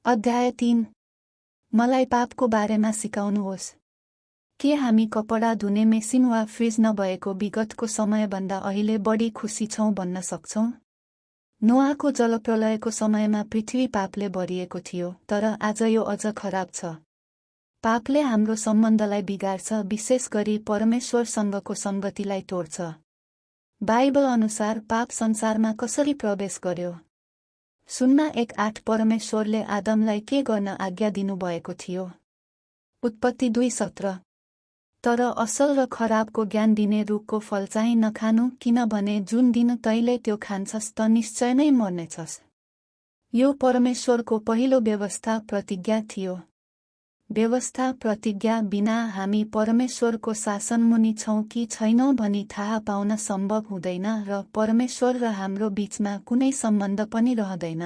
अध्याय 3। मलाई पापको बारेमा सिकाउनुहोस्। के हामी कपडा धुने मेसिन वा फ्रिज नभएको विगतको समयभन्दा अहिले बढी खुसी छौं भन्न सक्छौं? नोआको जलप्रलयको समयमा पृथ्वी पापले भरिएको थियो, तर आज यो अझ खराब छ। पापले हाम्रो सम्बन्धलाई बिगार्छ, विशेष गरी परमेश्वरसँगको संगतिलाई तोड्छ। बाइबल अनुसार पाप संसारमा कसरी प्रवेश गर्यो? सुन्ना 1:8 परमेश्वरले आदमलाई के गर्न आज्ञा दिनुभएको थियो? उत्पत्ति 2:17। तर असल र खराबको ज्ञान दिने रुखको फल चाहिँ नखानु, किनभने जुन दिन तैँले त्यो खान्छस् त निश्चय नै मर्नेछस्। यो परमेश्वरको पहिलो व्यवस्था प्रतिज्ञा थियो। व्यवस्था प्रतिज्ञा बिना हामी परमेश्वरको शासनमुनि छौं कि छैनौं भनी थाहा पाउन सम्भव हुँदैन र परमेश्वर र हाम्रो बीचमा कुनै सम्बन्ध पनि रहँदैन।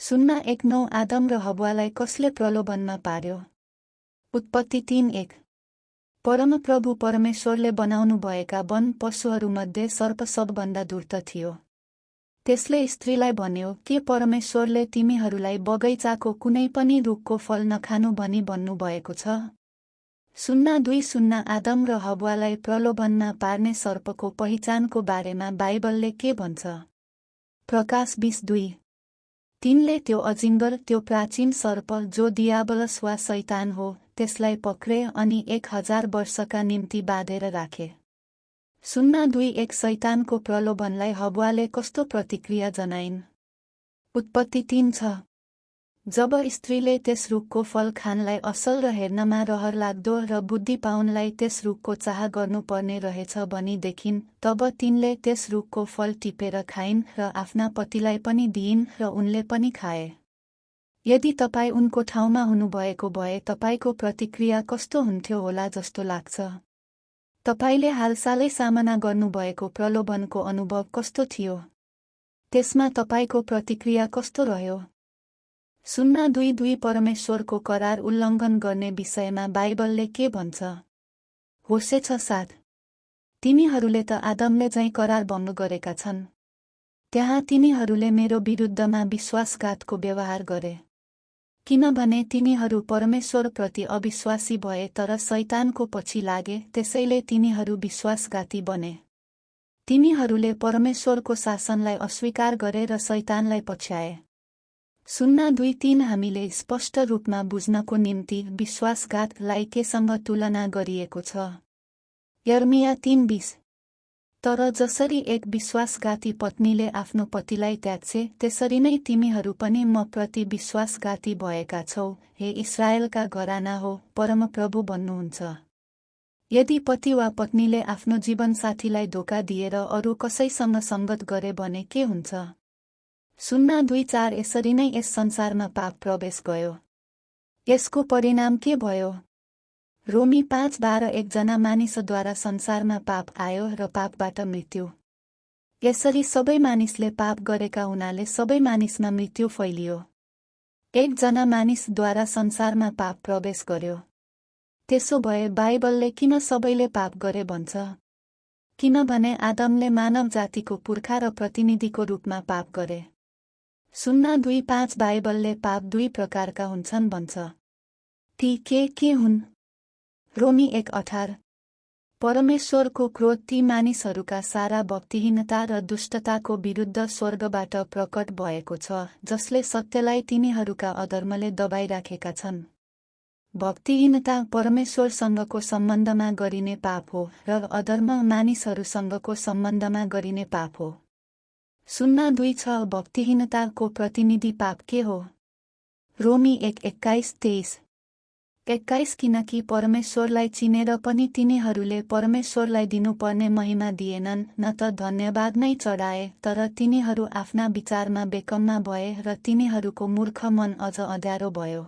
सुन्ना 1:9 आदम र हव्वालाई कसले प्रलोभनमा पार्यो? उत्पत्ति 3:1। परमप्रभु परमेश्वरले बनाउनुभएका वन पशुहरूमध्ये सर्प सबभन्दा धूर्त थियो। त्यसले स्त्रीलाई भन्यो, के परमेश्वरले तिमीहरूलाई बगैँचाको कुनै पनि रुखको फल नखानु भनी भन्नुभएको छ? सुन्ना 2:0 आदम र हव्वालाई प्रलोभनमा पार्ने सर्पको पहिचानको बारेमा बाइबलले के भन्छ? प्रकाश 20:2। तिनले त्यो अजिङ्गर, त्यो प्राचीन सर्प जो दियाबलस वा शैतान हो, त्यसलाई पक्रे अनि 1000 वर्षका निम्ति बाँधेर राखे। सुन्ना 2:1 शैतानको प्रलोभनलाई हव्वाले कस्तो प्रतिक्रिया जनाइन्? उत्पत्ति 3:6। जब स्त्रीले त्यस रुखको फल खानलाई असल र हेर्नमा रहरलाग्दो र बुद्धि पाउनलाई त्यस रुखको चाह गर्नुपर्ने रहेछ भनी देखिन्, तब तिनले त्यस रुखको फल टिपेर खाइन् र आफ्ना पतिलाई पनि दिइन् र उनले पनि खाए। यदि तपाईँ उनको ठाउँमा हुनुभएको भए तपाईको प्रतिक्रिया कस्तो हुन्थ्यो होला जस्तो लाग्छ? तपाईले हालसालै सामना गर्नुभएको प्रलोभनको अनुभव कस्तो थियो? त्यसमा तपाईको प्रतिक्रिया कस्तो रह्यो? सुन्ना 2:2 परमेश्वरको करार उल्लङ्घन गर्ने विषयमा बाइबलले के भन्छ? होशे 6:7। तिनीहरूले त आदमले झैं करार भङ्ग गरेका छन्। त्यहाँ तिनीहरूले मेरो विरुद्धमा विश्वासघातको व्यवहार गरे। किनभने तिनीहरू परमेश्वरप्रति अविश्वासी भए तर शैतानको पछि लागे, त्यसैले तिनीहरू विश्वासघाती बने। तिनीहरूले परमेश्वरको शासनलाई अस्वीकार गरे र शैतानलाई पछ्याए। सुन्ना 2:3 हामीले स्पष्ट रूपमा बुझ्नको निम्ति विश्वासघातलाई केसँग तुलना गरिएको छ? यर्मिया 3:20। तर जसरी एक विश्वासघाती पत्नीले आफ्नो पतिलाई त्याग्छे, त्यसरी नै तिमीहरू पनि म प्रति विश्वासघाती भएका छौ, हे इस्राएलका घराना हो, परमप्रभु भन्नुहुन्छ। यदि पति वा पत्नीले आफ्नो जीवनसाथीलाई धोका दिएर अरू कसैसँग संगत गरे भने के हुन्छ? सुन्ना 2:4 यसरी नै यस संसारमा पाप प्रवेश गयो। यसको परिणाम के भयो? रोमी 5:12 एकजना मानिसद्वारा संसारमा पाप आयो र पापबाट मृत्यु। यसरी सबै मानिसले पाप गरेका हुनाले सबै मानिसमा मृत्यु फैलियो। एकजना मानिसद्वारा संसारमा पाप प्रवेश गर्यो। त्यसो भए बाइबलले किन सबैले पाप गरे भन्छ? किनभने आदमले मानव जातिको पुर्खा र प्रतिनिधिको रूपमा पाप गरे। सुन्ना 2:5 बाइबलले पाप 2 प्रकारका हुन्छन् भन्छ। ती के हुन्? रोमी 1:18। परमेश्वरको क्रोध ती मानिसहरूका सारा भक्तिहीनता र दुष्टताको विरुद्ध स्वर्गबाट प्रकट भएको छ, जसले सत्यलाई तिनीहरूका अधर्मले दबाइराखेका छन्। भक्तिहीनता परमेश्वरसँगको सम्बन्धमा गरिने पाप हो र अधर्म मानिसहरूसँगको सम्बन्धमा गरिने पाप हो। सुन्ना 2:6 भक्तिहीनताको प्रतिनिधि पाप के हो? रोमी 1:21-23। 21 किनकि परमेश्वरलाई चिनेर पनि तिनीहरूले परमेश्वरलाई दिनुपर्ने महिमा दिएनन्, न त धन्यवाद नै चढाए, तर तिनीहरू आफ्ना विचारमा बेकममा भए र तिनीहरूको मूर्ख मन अझ अँध्यारो भयो।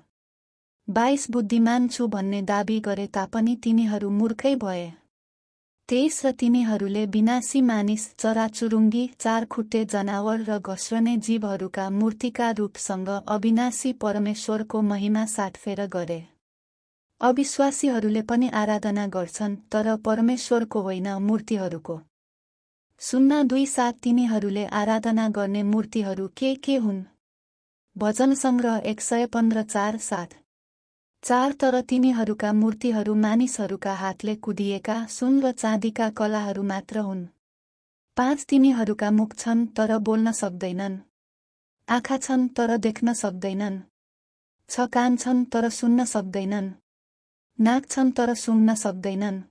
22 बुद्धिमान छु भन्ने दाबी गरे तापनि तिनीहरू मूर्खै भए। 23 र तिनीहरूले विनाशी मानिस, चराचुरुङ्गी, 4 खुट्टे जनावर र घस्रने जीवहरूका मूर्तिका रूपसँग अविनाशी परमेश्वरको महिमा साटफेर गरे। अविश्वासीहरूले पनि आराधना गर्छन्, तर परमेश्वरको होइन, मूर्तिहरूको। सुन्ना 2:7 तिनीहरूले आराधना गर्ने मूर्तिहरू के हुन्? भजन सङ्ग्रह 115:4-7। 4 तर तिनीहरूका मूर्तिहरू मानिसहरूका हातले कुदिएका सुन र चाँदीका कलाहरू मात्र हुन्। 5 तिनीहरूका मुख छन् तर बोल्न सक्दैनन्, आँखा छन् तर देख्न सक्दैनन्, 6 कान छन् तर सुन्न सक्दैनन्, नाक छन् तर सुँघ्न सक्दैनन्,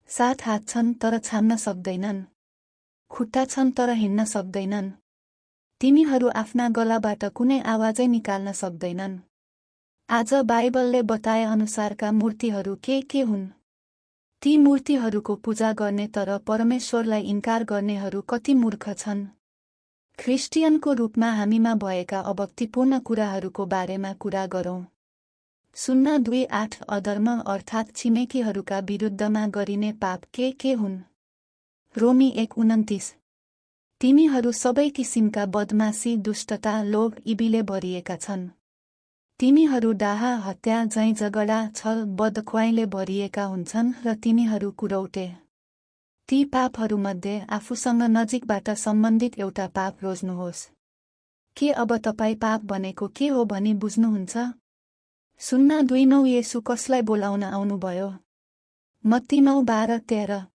7 हात छन् तर छाम्न सक्दैनन्, खुट्टा छन् तर हिँड्न सक्दैनन्। तिनीहरू आफ्ना गलाबाट कुनै आवाजै निकाल्न सक्दैनन्। आज बाइबलले बताए अनुसारका मूर्तिहरू के हुन्? ती मूर्तिहरूको पूजा गर्ने तर परमेश्वरलाई इन्कार गर्नेहरू कति मूर्ख छन्। ख्रिस्टियनको रूपमा हामीमा भएका अभक्तिपूर्ण कुराहरूको बारेमा कुरा गरौँ। 02:8 अधर्म अर्थात् छिमेकीहरूका विरुद्धमा गरिने पाप के हुन्? रोमी 1:29। तिमीहरू सबै किसिमका बदमासी, दुष्टता, लोभ, इबिले भरिएका छन्। तिमीहरू डाहा, हत्या, झैँ झगडा, छल, बदख्वाइले भरिएका हुन्छन् र तिमीहरू कुरौटे। ती पापहरूमध्ये आफूसँग नजिकबाट सम्बन्धित एउटा पाप रोज्नुहोस्। के अब तपाईँ पाप भनेको के हो भनी बुझ्नुहुन्छ? 02:9 येशू कसलाई बोलाउन आउनुभयो? मत्ती 9:12-13।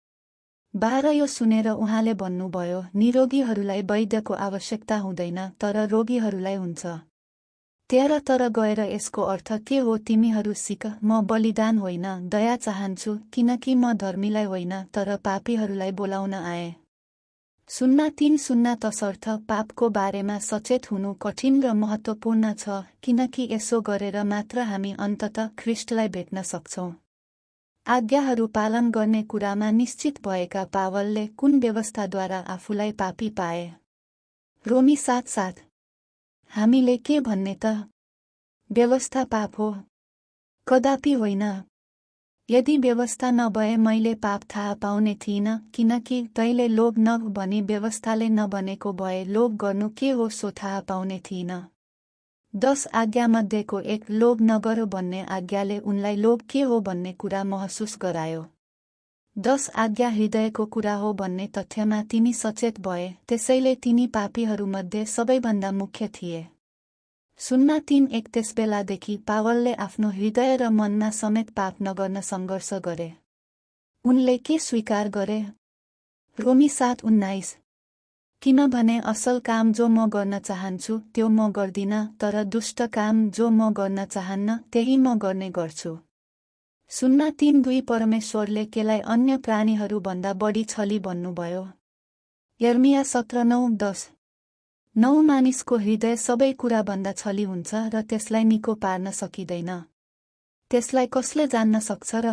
12 यो सुनेर उहाँले भन्नुभयो, निरोगीहरूलाई वैद्यको आवश्यकता हुँदैन तर रोगीहरूलाई हुन्छ। 13 तर गएर यसको अर्थ के हो? तिमीहरू सिक, म बलिदान होइन, दया चाहन्छु, किनकि म धर्मीलाई होइन तर पापीहरूलाई बोलाउन आएँ। 03:0 तसर्थ पापको बारेमा सचेत हुनु कठिन र महत्त्वपूर्ण छ, किनकि यसो गरेर मात्र हामी अन्ततः ख्रिस्टलाई भेट्न सक्छौँ। आज्ञाहरू पालन गर्ने कुरामा निश्चित भएका पावलले कुन व्यवस्थाद्वारा आफूलाई पापी पाए? रोमी 7:7। हामीले के भन्ने त? व्यवस्था पाप हो? कदापि होइन। यदि व्यवस्था नभए मैले पाप थाहा पाउने थिइनँ, किनकि तैँले लोभ नगर भनी व्यवस्थाले नभनेको भए लोभ गर्नु के हो सो थाहा पाउने थिइनँ। 10 आज्ञामध्येको एक लोभ नगर भन्ने आज्ञाले उनलाई लोभ के हो भन्ने कुरा महसुस गरायो। 10 आज्ञा हृदयको कुरा हो भन्ने तथ्यमा तिनी सचेत भए, त्यसैले तिनी पापीहरूमध्ये सबैभन्दा मुख्य थिए। 03:1 त्यसबेलादेखि पावलले आफ्नो हृदय र मनमा समेत पाप नगर्न सङ्घर्ष गरे। उनले के स्वीकार गरे? रोमी 7:19। किनभने असल काम जो म गर्न चाहन्छु त्यो म गर्दिनँ, तर दुष्ट काम जो म गर्न चाहन्न त्यही म गर्ने गर्छु। 03:2 परमेश्वरले केलाई अन्य प्राणीहरूभन्दा बढी छली भन्नुभयो? यर्मिया 17:9-10। 9 मानिसको हृदय सबै कुराभन्दा छली हुन्छ र त्यसलाई निको पार्न सकिँदैन। त्यसलाई कसले जान्न सक्छ र?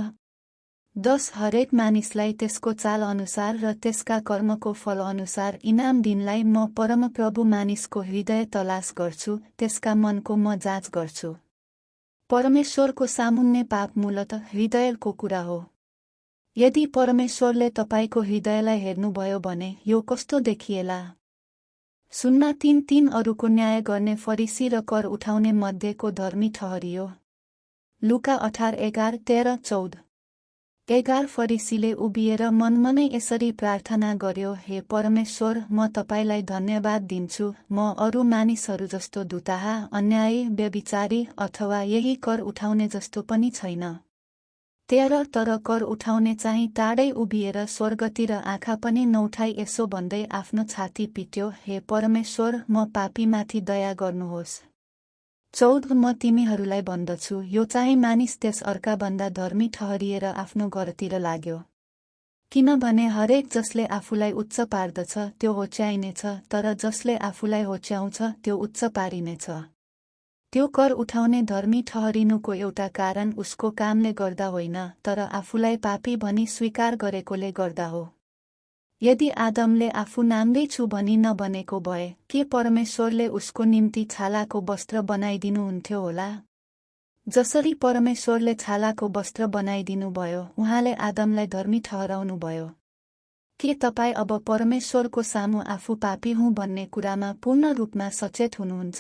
10 हरेक मानिसलाई त्यसको चाल अनुसार र त्यसका कर्मको फल अनुसार इनाम दिनलाई म परमप्रभु मानिसको हृदय तलास गर्छु, त्यसका मनको म जाँच गर्छु। परमेश्वरको सामुन्ने पाप मूलतः हृदयको कुरा हो। यदि परमेश्वरले तपाईको हृदयलाई हेर्नुभयो भने यो कस्तो देखिएला? 03:3 अरूको न्याय गर्ने फरिसी र कर उठाउने मध्येको धर्मी ठहरियो। लुका 18:11-13-14। 11 फरिसीले उभिएर मनमनै यसरी प्रार्थना गर्यो, हे परमेश्वर, म तपाईलाई धन्यवाद दिन्छु, म अरू मानिसहरू जस्तो धुताहा, अन्यायी, व्यभिचारी अथवा यही कर उठाउने जस्तो पनि छैन। 13 तर कर उठाउने चाहिँ टाढै उभिएर स्वर्गतिर आँखा पनि नउठाई यसो भन्दै आफ्नो छाती पिट्यो, हे परमेश्वर, म पापीमाथि दया गर्नुहोस्। 14 म तिमीहरूलाई भन्दछु, यो चाहिँ मानिस त्यस अर्काभन्दा धर्मी ठहरिएर आफ्नो घरतिर लाग्यो। किनभने हरेक जसले आफूलाई उच्च पार्दछ त्यो होच्याइनेछ, तर जसले आफूलाई होच्याउँछ त्यो उच्च पारिनेछ। त्यो कर उठाउने धर्मी ठहरिनुको एउटा कारण उसको कामले गर्दा होइन, तर आफूलाई पापी भनी स्वीकार गरेकोले गर्दा हो। यदि आदमले आफू नाङ्गै छु भनी नबनेको भए के परमेश्वरले उसको निम्ति छालाको वस्त्र बनाइदिनुहुन्थ्यो होला? जसरी परमेश्वरले छालाको वस्त्र बनाइदिनु भयो, उहाँले आदमलाई धर्मी ठहराउनु भयो। के तपाईँ अब परमेश्वरको सामु आफू पापी हुँ भन्ने कुरामा पूर्ण रूपमा सचेत हुनुहुन्छ?